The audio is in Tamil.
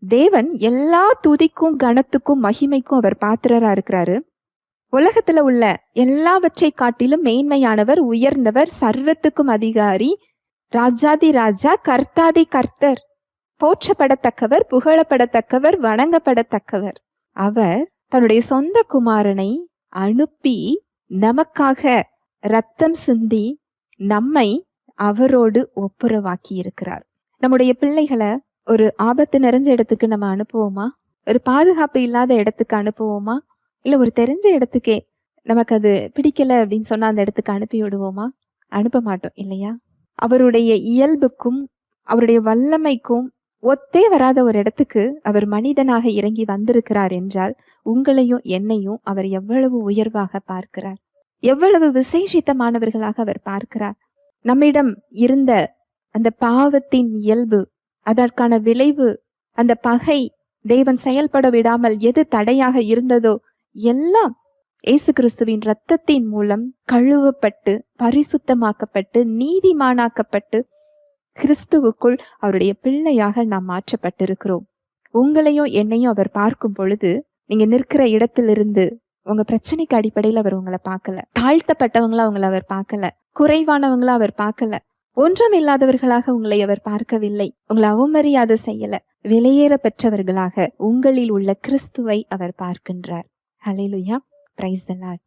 தேவன் எல்லா துதிக்கும் கனத்துக்கும் மகிமைக்கும் அவர் பாத்திரரா இருக்கிறாரு. உலகத்துல உள்ள எல்லாவற்றை காட்டிலும் மேன்மையானவர், உயர்ந்தவர், சர்வத்துக்கும் அதிகாரி, ராஜாதி ராஜா, கர்த்தாதி கர்த்தர், போற்றப்படத்தக்கவர், புகழப்படத்தக்கவர், வணங்கப்படத்தக்கவர். அவர் தன்னுடைய சொந்த குமாரனை அனுப்பி நமக்காக ரத்தம் சிந்தி நம்மை அவரோடு ஒப்புரவாக்கி இருக்கிறார். நம்முடைய பிள்ளைகளை ஒரு ஆபத்து நிறைஞ்ச இடத்துக்கு நம்ம அனுப்புவோமா? ஒரு பாதுகாப்பு இல்லாத இடத்துக்கு அனுப்புவோமா? இல்ல ஒரு தெரிஞ்ச இடத்துக்கே நமக்கு அது பிடிக்கல அப்படின்னு சொன்னா அந்த இடத்துக்கு அனுப்பி விடுவோமா? அனுப்ப மாட்டோம் இல்லையா? அவருடைய இயல்புக்கும் அவருடைய வல்லமைக்கும் ஒத்தே வராத ஒரு இடத்துக்கு அவர் மனிதனாக இறங்கி வந்திருக்கிறார் என்றால் உங்களையும் என்னையும் அவர் எவ்வளவு உயர்வாக பார்க்கிறார், எவ்வளவு விசேஷித்தமானவர்களாக அவர் பார்க்கிறார். நம்மிடம் இருந்த அந்த பாவத்தின் இயல்பு, அதற்கான விளைவு, அந்த பகை, தேவன் செயல்பட விடாமல் எது தடையாக இருந்ததோ எல்லாம் இயேசு கிறிஸ்துவின் இரத்தத்தின் மூலம் கழுவப்பட்டு, பரிசுத்தமாக்கப்பட்டு, நீதிமானாக்கப்பட்டு, கிறிஸ்துவுக்குள் அவருடைய பிள்ளையாக நாம் மாற்றப்பட்டிருக்கிறோம். உங்களையும் என்னையும் அவர் பார்க்கும் பொழுது நீங்க நிற்கிற இடத்திலிருந்து உங்க பிரச்சனைக்கு அடிப்படையில் அவர் உங்களை பார்க்கல, தாழ்த்தப்பட்டவங்களா உங்களை அவர் பார்க்கல, குறைவானவங்களா அவர் பார்க்கல, ஒன்றும் இல்லாதவர்களாக உங்களை அவர் பார்க்கவில்லை, உங்களை அவமரியாதை செய்யல, விலையேற பெற்றவர்களாக உங்களில் உள்ள கிறிஸ்துவை அவர் பார்க்கின்றார். ஹல்லேலூயா, பிரைஸ் தி லார்ட்.